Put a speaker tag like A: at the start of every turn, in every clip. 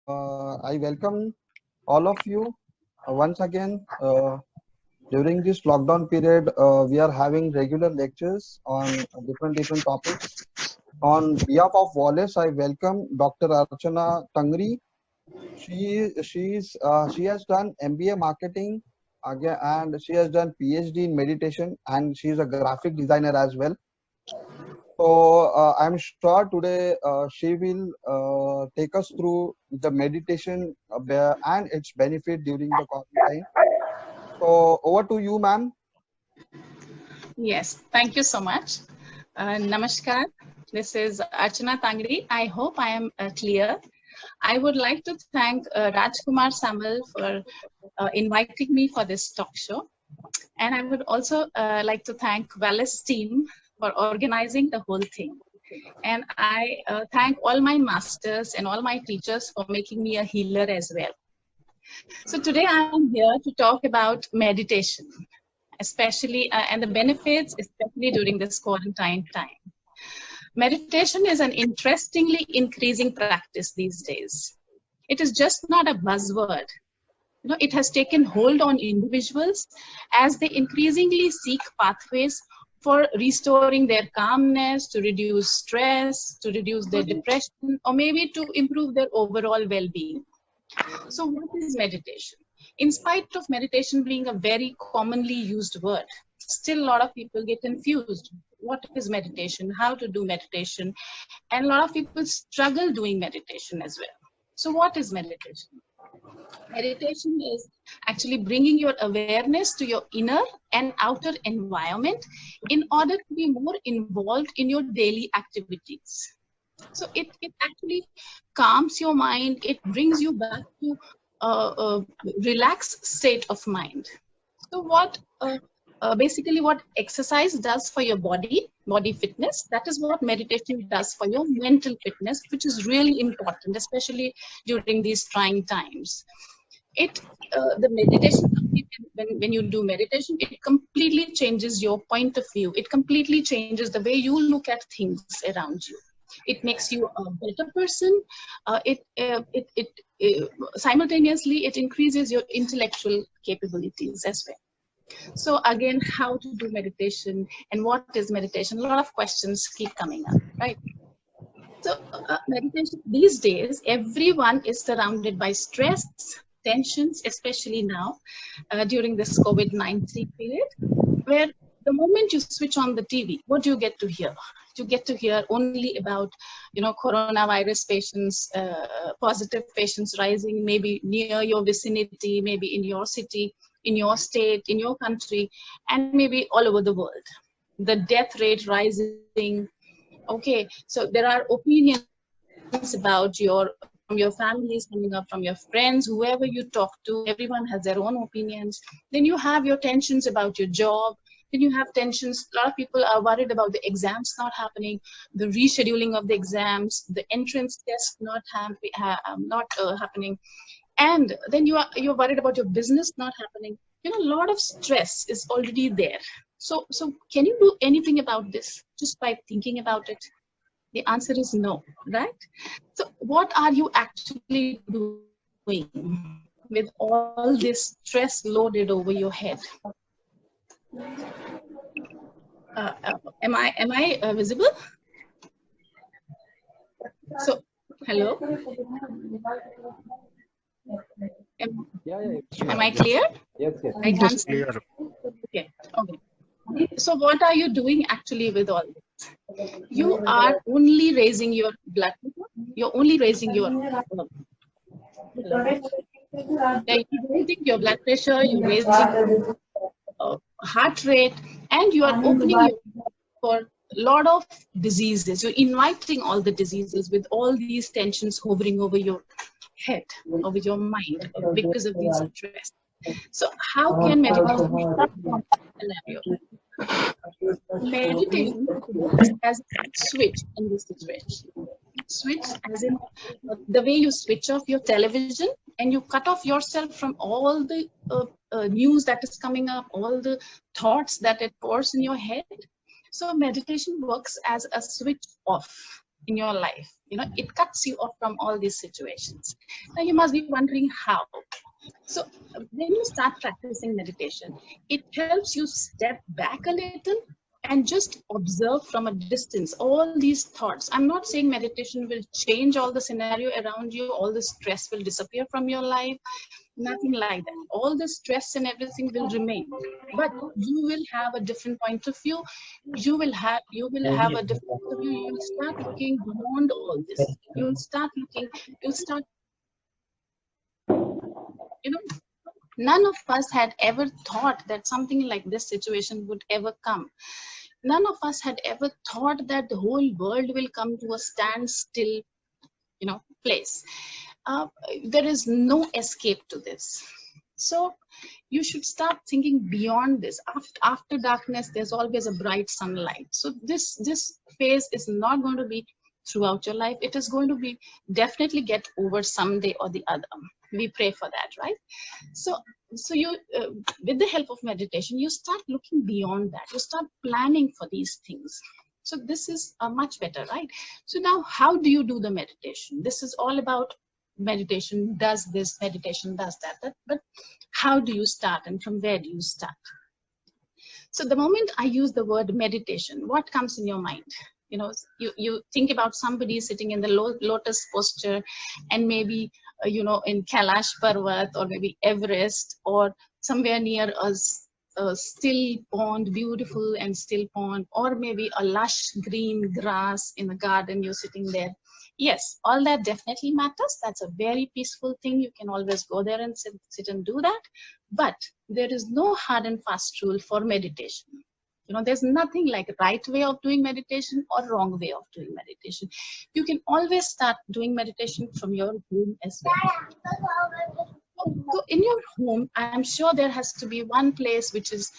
A: I welcome all of you once again. During this lockdown period, we are having regular lectures on different topics. On behalf of Wallace, I welcome Dr. Archana Tangri. She has done MBA marketing again, and she has done PhD in meditation, and she is a graphic designer as well. So I'm sure today she will take us through the meditation and its benefit during the quarantine. So over to you, ma'am.
B: Yes, thank you so much. Namaskar. This is Archana Tangri. I hope I am clear. I would like to thank Rajkumar Samal for inviting me for this talk show. And I would also like to thank Wallace team for organizing the whole thing. And I thank all my masters and all my teachers for making me a healer as well. So today I am here to talk about meditation, especially and the benefits, especially during this quarantine time. Meditation is an interestingly increasing practice these days. It is just not a buzzword. It has taken hold on individuals as they increasingly seek pathways for restoring their calmness, to reduce stress, to reduce their depression, or maybe to improve their overall well-being. So what is meditation? In spite of meditation being a very commonly used word, still a lot of people get confused. What is meditation? How to do meditation? And a lot of people struggle doing meditation as well. So what is meditation? Meditation is actually bringing your awareness to your inner and outer environment in order to be more involved in your daily activities. So it actually calms your mind. It brings you back to a relaxed state of mind. So basically what exercise does for your body fitness, that is what meditation does for your mental fitness, which is really important, especially during these trying times. The meditation, when you do meditation, it completely changes your point of view. It completely changes the way you look at things around you. It makes you a better person. Simultaneously, it increases your intellectual capabilities as well. So again, how to do meditation and what is meditation? A lot of questions keep coming up, right? So meditation these days, everyone is surrounded by stress, tensions, especially now during this COVID-19 period, where the moment you switch on the TV, what do you get to hear? You get to hear only about, coronavirus patients, positive patients rising, maybe near your vicinity, maybe in your city, in your state, in your country, and maybe all over the world. The death rate rising. Okay, so there are opinions about from your families coming up, from your friends, whoever you talk to, everyone has their own opinions. Then you have your tensions about your job. Then you have tensions. A lot of people are worried about the exams not happening, the rescheduling of the exams, the entrance test not happening. And then you're worried about your business not happening. A lot of stress is already there. So can you do anything about this just by thinking about it? The answer is no, right? So what are you actually doing with all this stress loaded over your head? Am I visible? So, hello? Am I clear?
A: Yes.
B: I can't see. Okay. So what are you doing actually with all this? You are only raising your blood pressure. You're only raising your your blood pressure. You're raising heart rate, and you are opening your for a lot of diseases. You're inviting all the diseases with all these tensions hovering over your head, over your mind, because of these stress. So how can meditation help scenario? Meditation works as a switch in this situation. Switch as in the way you switch off your television and you cut off yourself from all the news that is coming up, all the thoughts that it pours in your head. So meditation works as a switch off. in your life. You know, it cuts you off from all these situations. Now you must be wondering how. So when you start practicing meditation, it helps you step back a little and just observe from a distance all these thoughts. I'm not saying meditation will change all the scenario around you, all the stress will disappear from your life, nothing like that. All the stress and everything will remain, but you will have a different point of view. You will have a different point of view. You'll start looking beyond all this. You'll start, you know, none of us had ever thought that something like this situation would ever come. None of us had ever thought that the whole world will come to a standstill, place. There is no escape to this. So you should start thinking beyond this. After darkness, there's always a bright sunlight. So this phase is not going to be throughout your life. It is going to be definitely get over someday or the other. We pray for that, right? So you, with the help of meditation, you start looking beyond that. You start planning for these things. So this is much better, right? So now, how do you do the meditation? This is all about meditation does this, meditation does that. But how do you start, and from where do you start? So the moment I use the word meditation, what comes in your mind? You think about somebody sitting in the lotus posture, and maybe in Kailash Parvat, or maybe Everest, or somewhere near a still pond, beautiful and still pond, or maybe a lush green grass in a garden, you're sitting there. Yes, all that definitely matters. That's a very peaceful thing. You can always go there and sit and do that. But there is no hard and fast rule for meditation. There's nothing like a right way of doing meditation or wrong way of doing meditation. You can always start doing meditation from your home as well. So in your home, I'm sure there has to be one place which is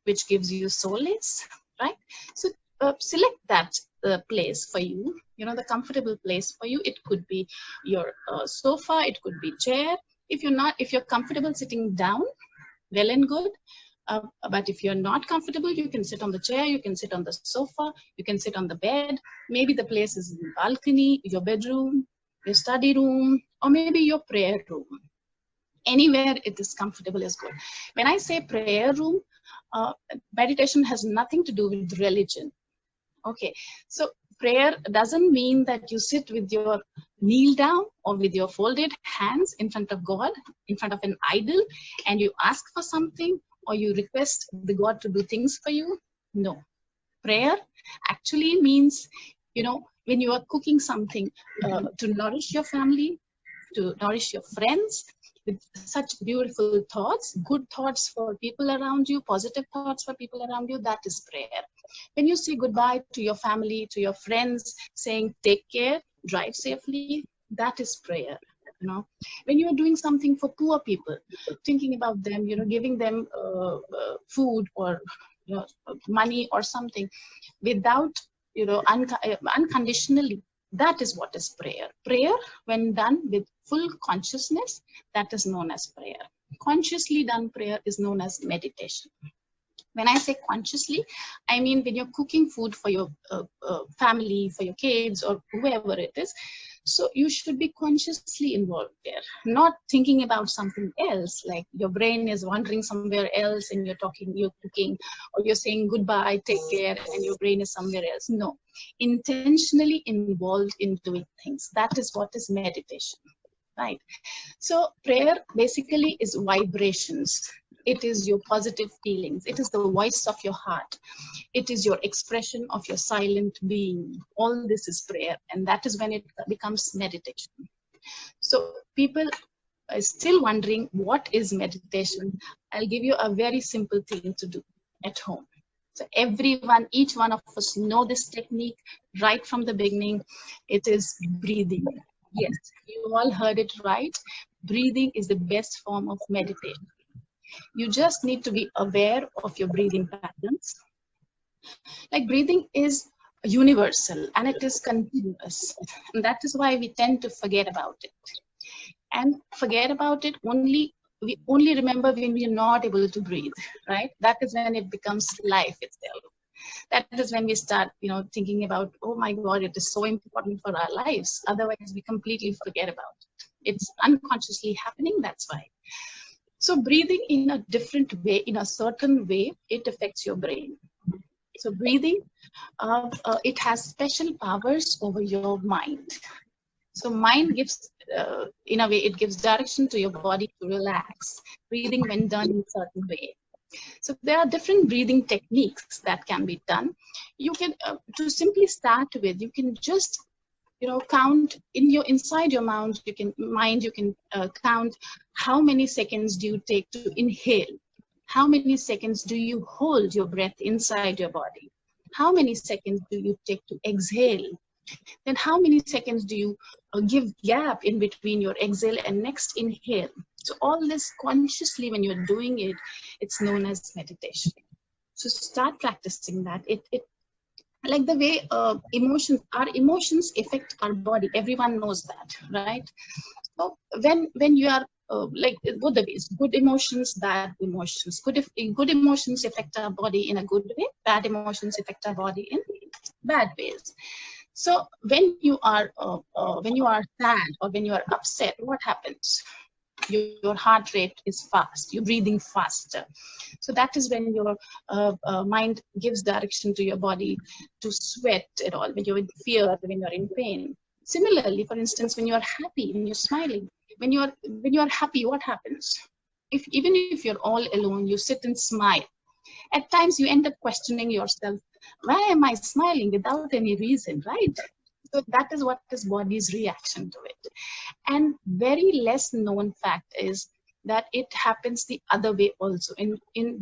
B: which gives you solace, right? So select that place for you, the comfortable place for you. It could be your sofa, it could be chair. If you're comfortable sitting down, well and good. But if you're not comfortable, you can sit on the chair, you can sit on the sofa, you can sit on the bed. Maybe the place is in the balcony, your bedroom, your study room, or maybe your prayer room. Anywhere it is comfortable is good. When I say prayer room, meditation has nothing to do with religion. Okay, so prayer doesn't mean that you sit with your kneel down or with your folded hands in front of God, in front of an idol, and you ask for something, or you request the God to do things for you. No. Prayer actually means, when you are cooking something to nourish your family, to nourish your friends, with such beautiful thoughts, good thoughts for people around you, positive thoughts for people around you, that is prayer. When you say goodbye to your family, to your friends, saying take care, drive safely, that is prayer. When you are doing something for poor people, thinking about them, giving them food or money or something without, unconditionally, that is what is prayer. Prayer, when done with full consciousness, that is known as prayer. Consciously done prayer is known as meditation. When I say consciously, I mean when you're cooking food for your family, for your kids, or whoever it is. So you should be consciously involved there, not thinking about something else, like your brain is wandering somewhere else and you're cooking, or you're saying goodbye, take care, and your brain is somewhere else. No, intentionally involved in doing things. That is what is meditation, right? So prayer basically is vibrations. It is your positive feelings. It is the voice of your heart. It is your expression of your silent being. All this is prayer, and that is when it becomes meditation. So people are still wondering, what is meditation? I'll give you a very simple thing to do at home. So each one of us know this technique right from the beginning. It is breathing. Yes, you all heard it right. Breathing is the best form of meditation. You just need to be aware of your breathing patterns. Like, breathing is universal and it is continuous. And that is why we tend to forget about it. And forget about it we only remember when we are not able to breathe, right? That is when it becomes life itself. That is when we start, thinking about, oh my God, it is so important for our lives. Otherwise, we completely forget about it. It's unconsciously happening. That's why. So breathing in a different way, in a certain way, it affects your brain. So breathing, it has special powers over your mind. So mind gives, in a way, it gives direction to your body to relax. Breathing when done in a certain way. So there are different breathing techniques that can be done. You can, to simply start with, you can just, count inside your mind. You can count how many seconds do you take to inhale. How many seconds do you hold your breath inside your body? How many seconds do you take to exhale? Then how many seconds do you give gap in between your exhale and next inhale? So all this consciously, when you're doing it, it's known as meditation. So start practicing that. It like the way our emotions affect our body. Everyone knows that, right? So when you are like both the ways, good emotions, bad emotions. Good emotions affect our body in a good way. Bad emotions affect our body in bad ways. So when you are sad or when you are upset, what happens? Your heart rate is fast. You're breathing faster. So that is when your mind gives direction to your body to sweat at all. When you're in fear, when you're in pain. Similarly, for instance, when you are happy, when you're smiling, when you are happy, what happens? Even if you're all alone, you sit and smile. At times, you end up questioning yourself. Why am I smiling without any reason, right? So that is what is body's reaction to it. And very less known fact is that it happens the other way also, in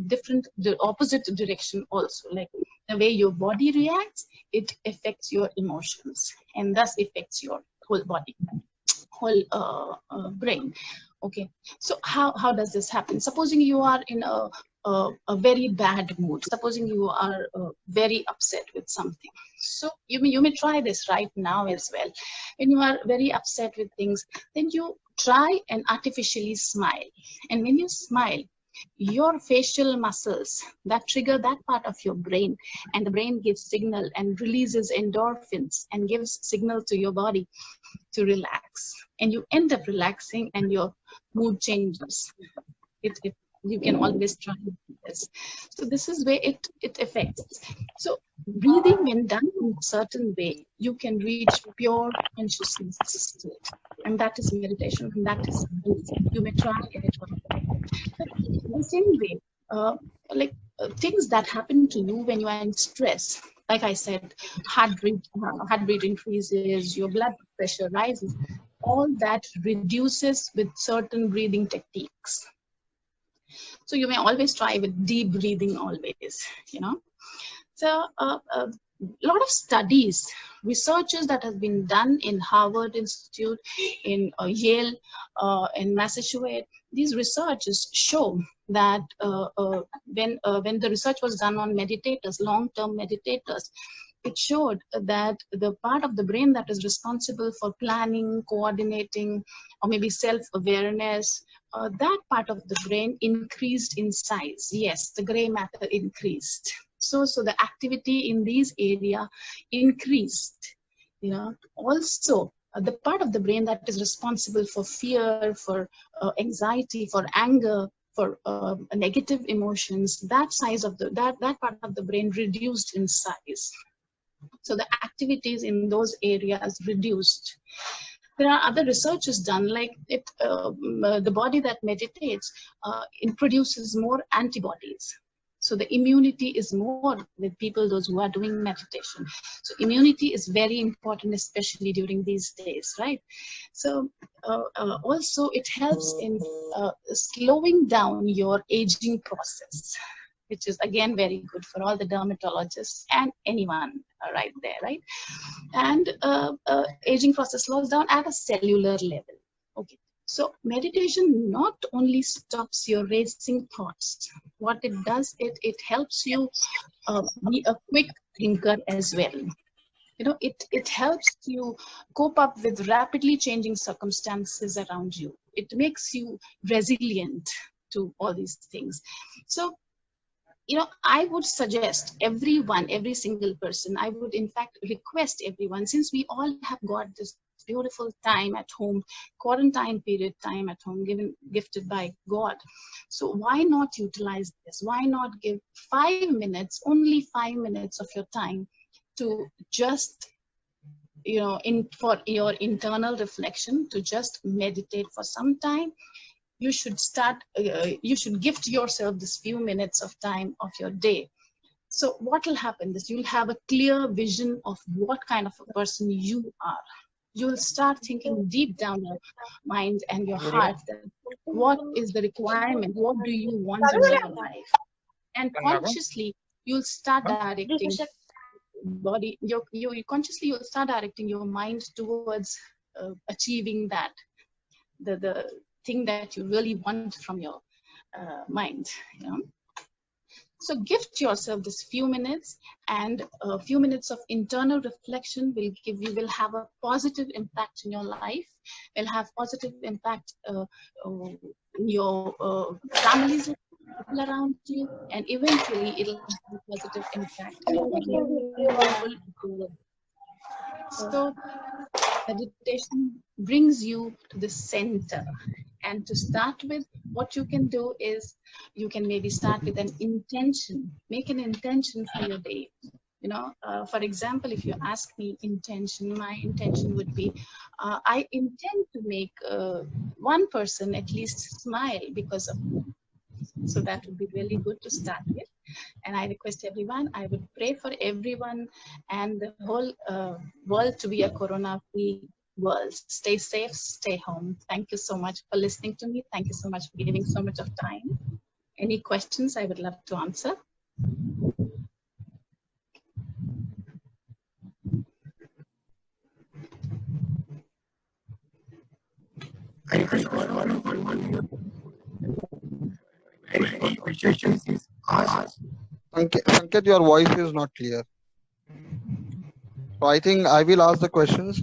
B: the opposite direction also. Like the way your body reacts, it affects your emotions and thus affects your whole body, whole brain. Okay, so how does this happen? Supposing you are in a very bad mood. Supposing you are very upset with something. So you may try this right now as well. When you are very upset with things, then you try and artificially smile. And when you smile, your facial muscles that trigger that part of your brain, and the brain gives signal and releases endorphins and gives signal to your body to relax. And you end up relaxing and your mood changes. You can always try this. So this is where it affects. So breathing, when done in a certain way, you can reach pure consciousness state. And that is meditation, and that is amazing. You may try it. But the same way, things that happen to you when you are in stress, like I said, heartbeat increases, your blood pressure rises, all that reduces with certain breathing techniques. So you may always try with deep breathing always, So a lot of studies, researches that have been done in Harvard Institute, in Yale, in Massachusetts, these researches show that when the research was done on meditators, long-term meditators, it showed that the part of the brain that is responsible for planning, coordinating, or maybe self-awareness, that part of the brain increased in size. Yes, the gray matter increased. So the activity in these areas increased. Also the part of the brain that is responsible for fear, for anxiety, for anger, for negative emotions, that part of the brain reduced in size. So the activities in those areas reduced. There are other researches done, like the body that meditates, it produces more antibodies. So the immunity is more with people, those who are doing meditation. So immunity is very important, especially during these days, right? So also it helps in slowing down your aging process, which is again very good for all the dermatologists and anyone right there, right? And aging process slows down at a cellular level. Okay, so meditation not only stops your racing thoughts. What it does, it helps you be a quick thinker as well. It helps you cope up with rapidly changing circumstances around you. It makes you resilient to all these things. So I would suggest everyone, every single person, I would in fact request everyone, since we all have got this beautiful time at home, quarantine period time at home, gifted by God. So why not utilize this? Why not give 5 minutes, only 5 minutes of your time to just, for your internal reflection, to just meditate for some time. You should you should gift yourself this few minutes of time of your day. So what will happen is you'll have a clear vision of what kind of a person you are. You'll start thinking deep down your mind and your heart that what is the requirement, what do you want in your life, and consciously you'll start directing body. Consciously you'll start directing your mind towards achieving that, the thing that you really want from your mind. So gift yourself this few minutes, and a few minutes of internal reflection will have a positive impact in your life, will have positive impact in your families, people around you, and eventually it'll have a positive impact on you. So meditation brings you to the center. And to start with, what you can do is you can maybe start with an intention. Make an intention for your day. For example, if you ask me intention, my intention would be, I intend to make one person at least smile because of me. So that would be really good to start with. And I request everyone, I would pray for everyone and the whole world to be a corona-free world. Stay safe, stay home. Thank you so much for listening to me. Thank you so much for giving so much of time. Any questions I would love to answer.
A: Sanket, your voice is not clear. So I think I will ask the questions.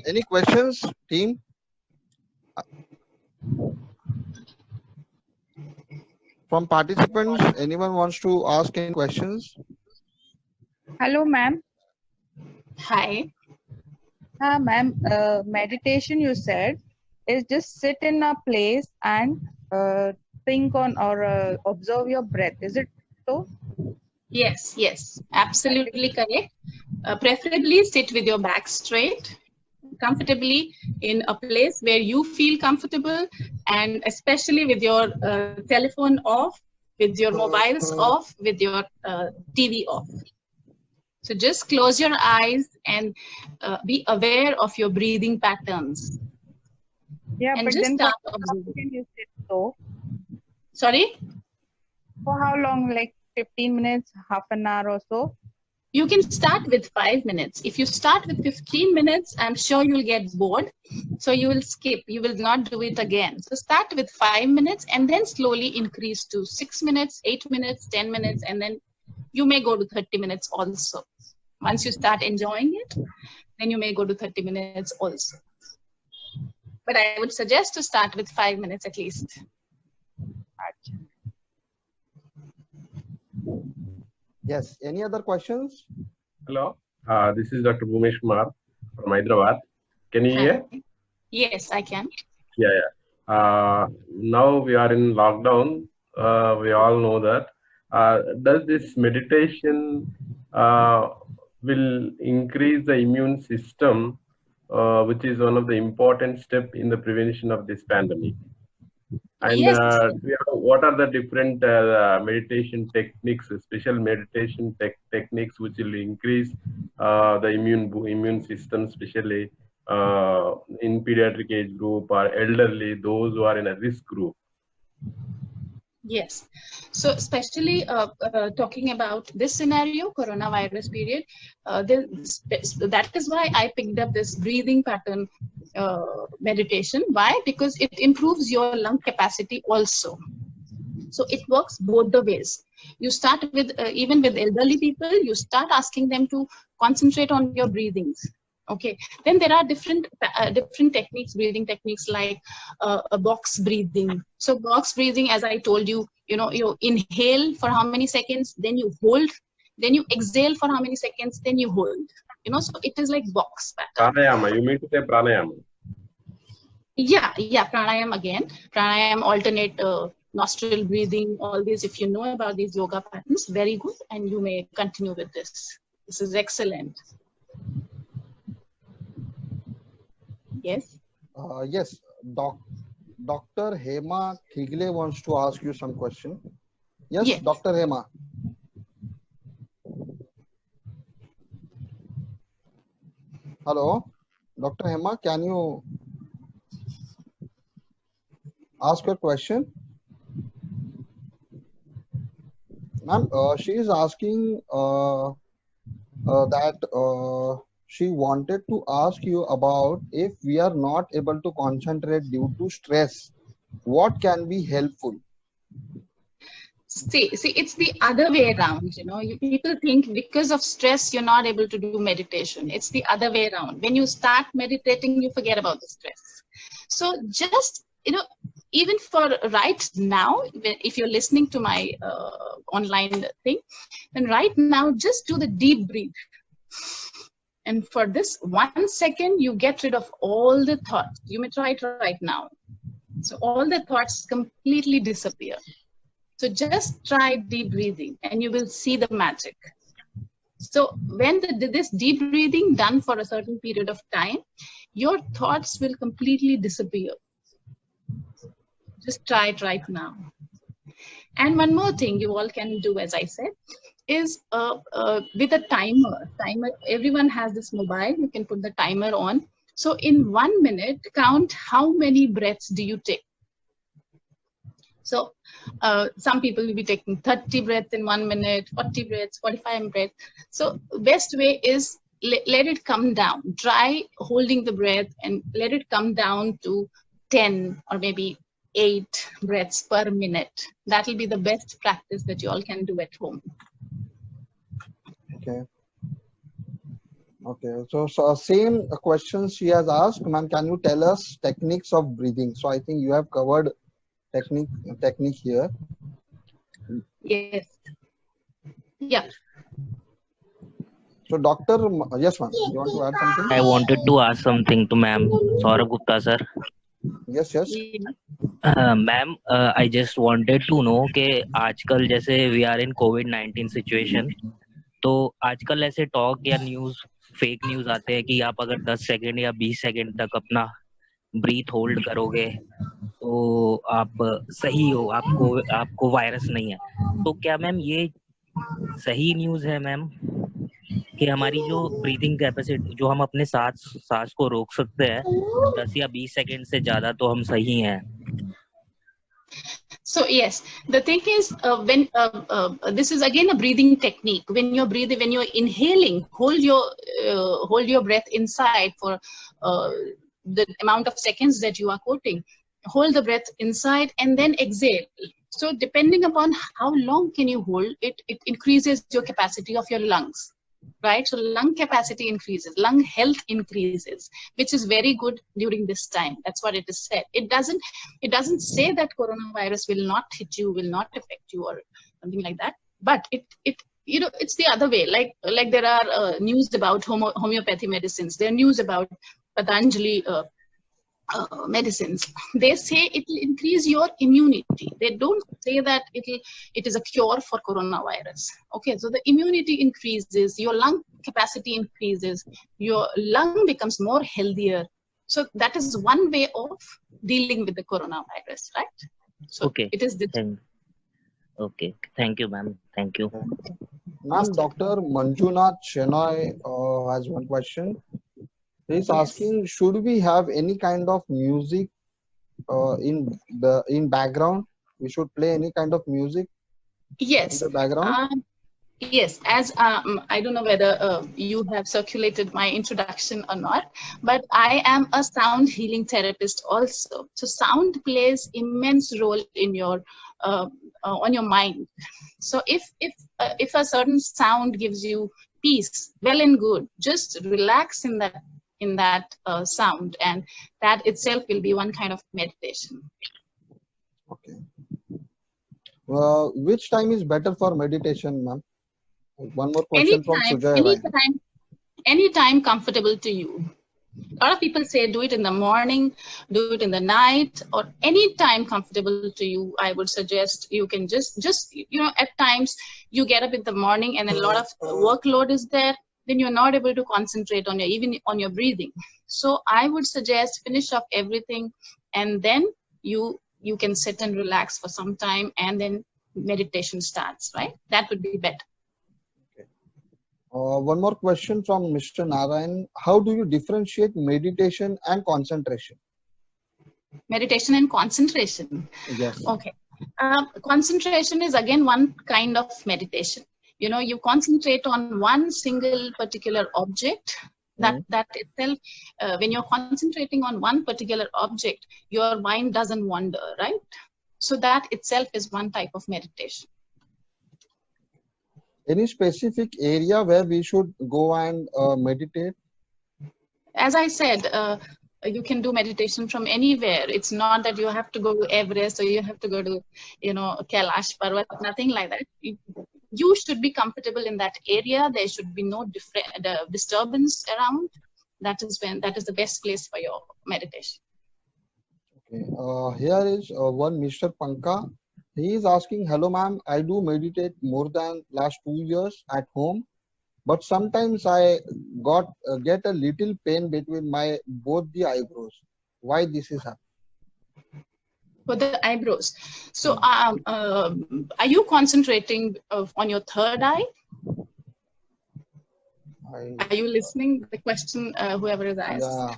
A: Any questions, team? From participants, anyone wants to ask any questions?
C: Hello, ma'am.
B: Hi.
C: Ma'am, meditation you said is just sit in a place and think on or observe your breath. Is it so?
B: Yes, absolutely correct. Preferably sit with your back straight, comfortably in a place where you feel comfortable, and especially with your telephone off, with your mobiles off, with your TV off. So just close your eyes and be aware of your breathing patterns.
C: Yeah,
B: and
C: but
B: just
C: then
B: start
C: for how
B: observing.
C: long can you sit so?
B: Sorry?
C: For how long? Like 15 minutes, half an hour or so?
B: You can start with 5 minutes. If you start with 15 minutes, I'm sure you'll get bored. So you will skip. You will not do it again. So start with 5 minutes and then slowly increase to 6 minutes, 8 minutes, 10 minutes, and then you may go to 30 minutes also. Once you start enjoying it, then you may go to 30 minutes also. But I would suggest to start with 5 minutes at least.
A: Yes. Any other questions?
D: Hello. This is Dr. Bhumesh Kumar from Hyderabad. Can you hear?
B: Yes, I can.
D: Yeah. Now we are in lockdown. We all know that. Does this meditation will increase the immune system, which is one of the important steps in the prevention of this pandemic? And
B: Yes.
D: What are the different meditation techniques, special meditation techniques, which will increase the immune system, especially in pediatric age group or elderly, those who are in a risk group?
B: Yes. So especially talking about this scenario, coronavirus period, that is why I picked up this breathing pattern meditation. Why? Because it improves your lung capacity also. So it works both the ways. You start with, even with elderly people, you start asking them to concentrate on your breathings. Okay, then there are different techniques, breathing techniques, like a box breathing. So box breathing, as I told you, you inhale for how many seconds, then you hold, then you exhale for how many seconds, then you hold. So it is like box pattern.
D: Pranayama. You mean to say pranayama?
B: Yeah, pranayam again. Pranayam, alternate nostril breathing, all these. If you know about these yoga patterns, very good, and you may continue with this. This is excellent. Yes.
A: Yes, Dr. Hema Thigle wants to ask you some question. Yes, Dr. Hema. Hello, Dr. Hema, can you ask your question? Ma'am, she is asking that she wanted to ask you about, if we are not able to concentrate due to stress, what can be helpful?
B: See, it's the other way around. People think because of stress you're not able to do meditation. It's the other way around. When you start meditating, you forget about the stress. So just even for right now, if you're listening to my online thing, then right now just do the deep breathe. And for this 1 second, you get rid of all the thoughts. You may try it right now. So all the thoughts completely disappear. So just try deep breathing and you will see the magic. So when this deep breathing done for a certain period of time, your thoughts will completely disappear. Just try it right now. And one more thing you all can do, as I said, is with a timer. Everyone has this mobile. You can put the timer on. So in 1 minute, count how many breaths do you take. So some people will be taking 30 breaths in 1 minute, 40 breaths, 45 breaths. So best way is let it come down. Try holding the breath and let it come down to 10 or maybe 8 breaths per minute. That will be the best practice that you all can do at home.
A: Okay. So same question she has asked, ma'am, can you tell us techniques of breathing? So I think you have covered technique here.
B: Yes. Yeah.
A: So doctor, yes ma'am, you want to add something?
E: I wanted to ask something to ma'am Saurabh Gupta sir.
A: Yes.
E: Ma'am, I just wanted to know कि आजकल जैसे we are in COVID-19 situation, तो आजकल ऐसे talk या news fake news आते हैं कि आप अगर 10 सेकंड या 20 सेकंड तक अपना ब्रीथ होल्ड करोगे तो आप सही हो, आपको वायरस नहीं है. तो क्या मैम ये सही न्यूज है मैम कि हमारी जो ब्रीथिंग कैपेसिटी, जो हम अपने सांस को रोक सकते हैं 10 या 20 सेकंड से ज्यादा, तो हम सही हैं?
B: So yes, the thing is, when this is again a breathing technique. When you're breathing, when you're inhaling, hold your breath inside for the amount of seconds that you are quoting. Hold the breath inside and then exhale. So depending upon how long can you hold it, it increases your capacity of your lungs. Right, so lung capacity increases, lung health increases, which is very good during this time. That's what it is said. It doesn't say that coronavirus will not hit you, will not affect you, or something like that. But it's the other way. Like there are news about homeopathy medicines. There are news about Patanjali medicines. They say it will increase your immunity. They don't say that it is a cure for coronavirus. Okay, so the immunity increases, your lung capacity increases, your lung becomes more healthier. So that is one way of dealing with the coronavirus, right? So
E: okay,
B: it is the
E: okay. Thank you, ma'am. Thank you.
A: Ma'am, Dr. Manjunath Shenoy has one question. He's asking, should we have any kind of music in background? We should play any kind of music.
B: Yes.
A: In the background.
B: Yes, as I don't know whether you have circulated my introduction or not, but I am a sound healing therapist also. So sound plays immense role in your on your mind. So if a certain sound gives you peace, well and good. Just relax in that in that sound, and that itself will be one kind of meditation.
A: Okay. Which time is better for meditation, ma'am? One more question from Sujay Rai.
B: Anytime comfortable to you. A lot of people say do it in the morning, do it in the night, or any time comfortable to you. I would suggest you can just at times you get up in the morning and a lot of workload is there, then you're not able to concentrate on your breathing. So I would suggest finish off everything and then you can sit and relax for some time and then meditation starts, right? That would be better.
A: One more question from Mr. Narayan. How do you differentiate meditation and concentration?
B: Meditation and concentration.
A: Yes.
B: Okay. Concentration is again one kind of meditation. You concentrate on one single particular object. That itself, when you're concentrating on one particular object, your mind doesn't wander, right? So that itself is one type of meditation.
A: Any specific area where we should go and meditate?
B: As I said, you can do meditation from anywhere. It's not that you have to go to Everest or you have to go to, Kailash Parvat, nothing like that. You should be comfortable in that area. There should be no disturbance around. That is the best place for your meditation.
A: Okay. Here is one Mr. Panka. He is asking, hello ma'am, I do meditate more than last 2 years at home, but sometimes I get a little pain between both the eyebrows. Why this is happening?
B: For the eyebrows. So are you concentrating on your third eye? Are you listening? The question whoever is asked.
A: Yeah.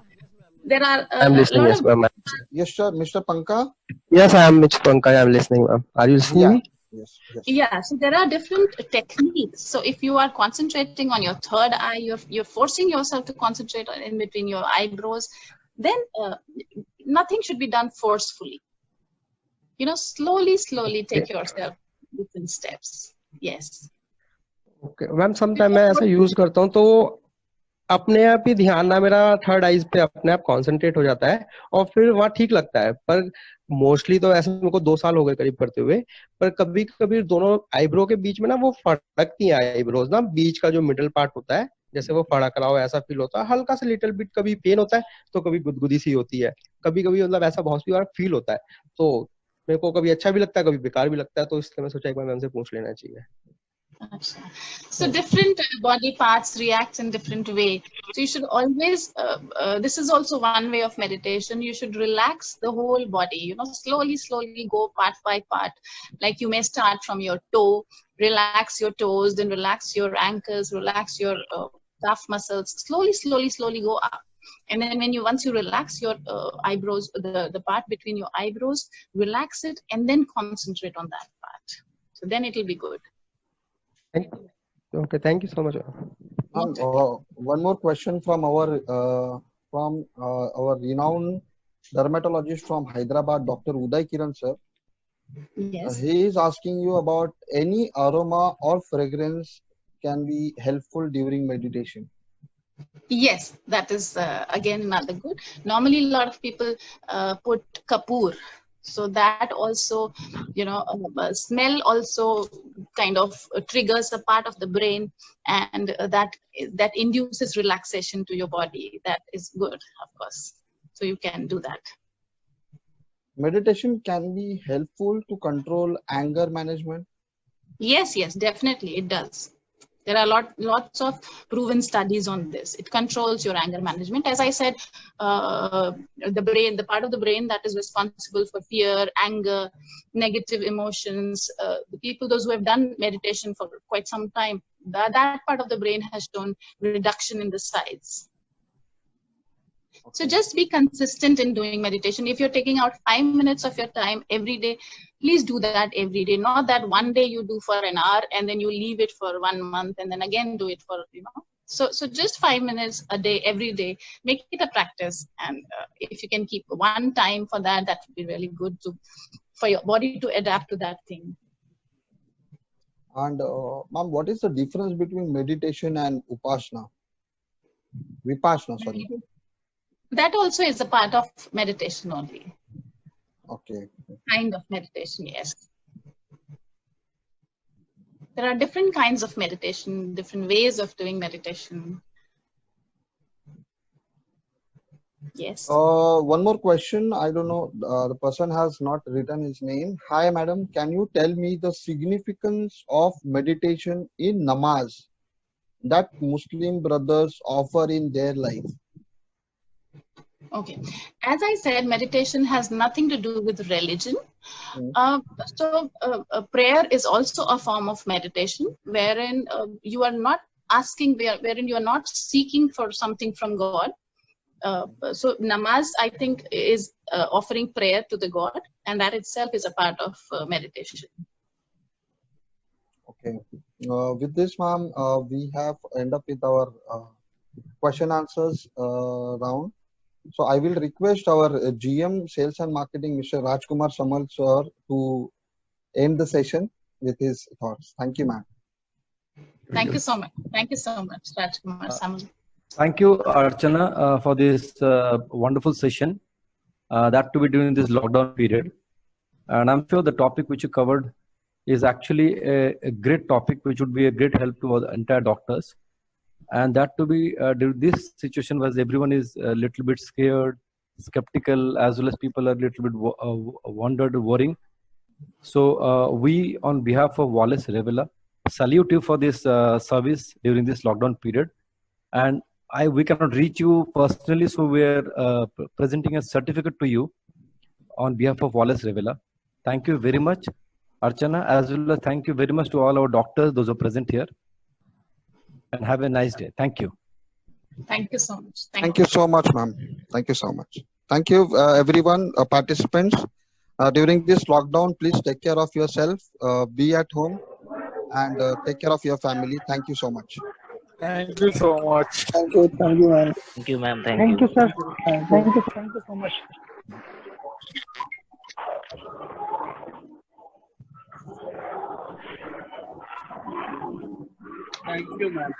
B: There are
F: I'm listening, yes, ma'am.
A: Yes, sir. Mr. Panka?
F: Yes, I am Mr. Panka. I am listening, ma'am. Are you listening me?
A: Yes.
B: Yeah, so there are different techniques. So if you are concentrating on your third eye, you're forcing yourself to concentrate in between your eyebrows, then nothing should be done forcefully. Slowly take yourself different steps. Yes.
F: Okay, ma'am sometime मैं ऐसा use करता हूँ तो अपने आप ही ध्यान ना मेरा थर्ड आईज पे अपने आप कंसंट्रेट हो जाता है और फिर वहाँ ठीक लगता है। पर मोस्टली तो ऐसे मेरे को 2 साल हो गए करीब करते हुए, पर कभी कभी दोनों आईब्रो के बीच में ना वो फड़कती है आईब्रोज ना, बीच का जो मिडिल पार्ट होता है जैसे वो फड़क रहा हो ऐसा फील होता है, हल्का सा लिटिल बिट कभी पेन होता है तो कभी गुदगुदी सी होती है, कभी कभी मतलब ऐसा बहुत सी बार फील होता है। तो मेरे को कभी अच्छा भी लगता है कभी बेकार भी लगता है, तो इसलिए मैं सोचा एक बार मैम से पूछ लेना चाहिए।
B: So different body parts react in different way. So you should always, this is also one way of meditation. You should relax the whole body, slowly go part by part. Like you may start from your toe, relax your toes, then relax your ankles, relax your calf muscles, slowly go up. And then once you relax your eyebrows, the part between your eyebrows, relax it and then concentrate on that part. So then it will be good.
F: Okay, thank you so much.
A: One more question from our renowned dermatologist from Hyderabad, Dr. Uday Kiran sir.
B: Yes.
A: He is asking you about any aroma or fragrance can be helpful during meditation.
B: Yes, that is again another good. Normally, a lot of people put kapoor. So that also, smell also kind of triggers a part of the brain, and that induces relaxation to your body. That is good, of course. So you can do that.
A: Meditation can be helpful to control anger management.
B: Yes, definitely it does. There are lots of proven studies on this. It controls your anger management. As I said, the part of the brain that is responsible for fear, anger, negative emotions, those who have done meditation for quite some time, that part of the brain has shown reduction in the size. So just be consistent in doing meditation. If you're taking out 5 minutes of your time every day, please do that every day. Not that one day you do for an hour and then you leave it for 1 month and then again do it for, So just 5 minutes a day, every day, make it a practice. And if you can keep one time for that, that would be really good for your body to adapt to that thing.
A: And ma'am, what is the difference between meditation and upasana? Vipassana, sorry.
B: That also is a part of meditation only.
A: Okay.
B: Kind of meditation, yes. There are different kinds of meditation, different ways of doing meditation. Yes.
A: One more question. I don't know. The person has not written his name. Hi, madam. Can you tell me the significance of meditation in namaz that Muslim brothers offer in their life?
B: Okay. As I said, meditation has nothing to do with religion. Prayer is also a form of meditation, wherein you are not asking, wherein you are not seeking for something from God. So namaz, I think, is offering prayer to the God, and that itself is a part of meditation.
A: Okay. With this, ma'am, we have end up with our question answers round. So I will request our GM Sales and Marketing, Mr. Rajkumar Samal sir, to end the session with his thoughts. Thank you, ma'am.
B: Thank you so much. Thank you so much, Rajkumar Samal.
G: Thank you, Archana, for this wonderful session. That to be during this lockdown period. And I'm sure the topic which you covered is actually a great topic, which would be a great help to the entire doctors. And that to be during this situation was everyone is a little bit scared, skeptical, as well as people are a little bit wondered, worrying. So we, on behalf of Wallace Revela, salute you for this service during this lockdown period. And we cannot reach you personally, so we are presenting a certificate to you on behalf of Wallace Revela. Thank you very much, Archana, as well as thank you very much to all our doctors, those who are present here. And have a nice day. Thank you.
B: Thank you so much.
A: Thank you so much, ma'am. Thank you so much. Thank you, everyone, participants. During this lockdown, please take care of yourself, be at home, and take care of your family. Thank you so much.
H: Thank you so much.
I: Thank you, ma'am.
E: Thank you, ma'am.
I: Thank you, sir. Thank you so much.
H: Thank you, ma'am.